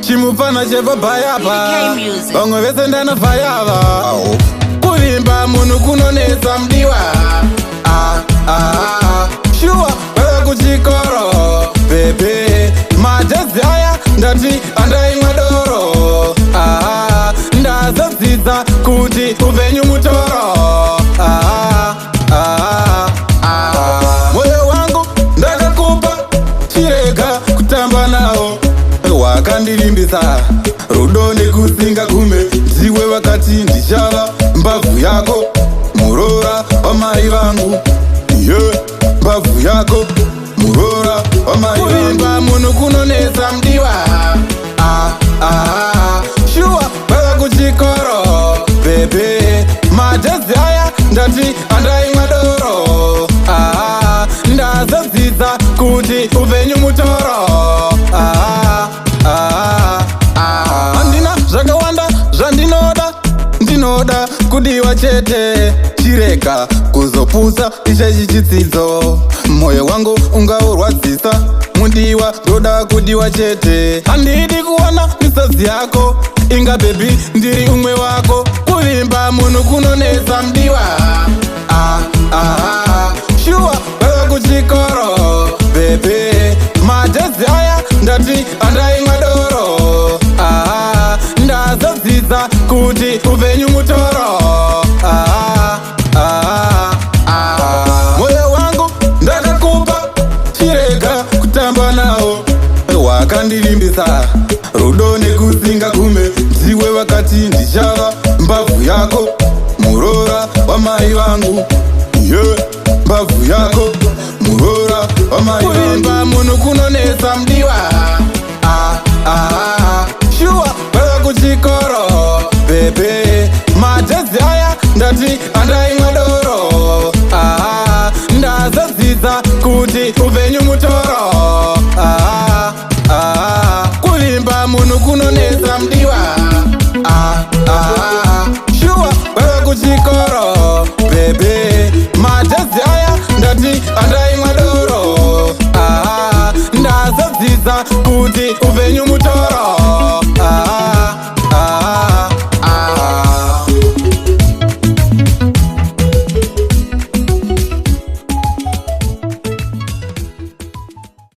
chimufana chepabayapa vamwe vese ndanavhayava kuvimba munhu kunonetsa mdiwa shuwa vava kuchikoro bebe majezi aya ndati andaimwa doro ndazodzidza kuti upenyu mutoro moyo wangu ndakakupa chirega kutamba nawo wakandilimbisa rudo nekusinga kume ndiwe wakati ndichava mbavhu yako murora wamai vangu mbavhu yako murora wamai vangu kuvimba munhu kunonetsa mdiwa shuwa vava kuchikoro bebe majezi aya ndati andaimwa doro ndazodzidza kuti upenyu mutoro handina zvakawanda zvandinoda ndinoda kudiwa chete chirega kuzopusa ichechi chidzidzo moyo wangu ungaurwadzisa mudiwa ndoda kudiwa chete handidi kuona misodzi yako inga bebi ndiri umwe wako kuvimba munhu kunonetsa mdiwa shuwa vava kuchikoro bebe majezi aya ndati andaimwa doro ndazodzidza kuti upenyu mutoro moyo wangu ndakakupa chirega kutamba nawo wakandilimbisa rudo nekusinga kume ndiwe wakati ndichava mbavhu yako murora wamai vangu mbavhu yako murora wamai vangu kuvimba munhu kunonetsa mdiwa shuwa vava kuchikoro bebe majezi aya ndati andaimwa doro ndazodzidza kuti upenyu mutoro kuvimba munhu kunonetsa mdiwa shuwa vava kuchikoro bebe majezi aya ndati andaimwa doro ndazodzidza kuti upenyu mutoro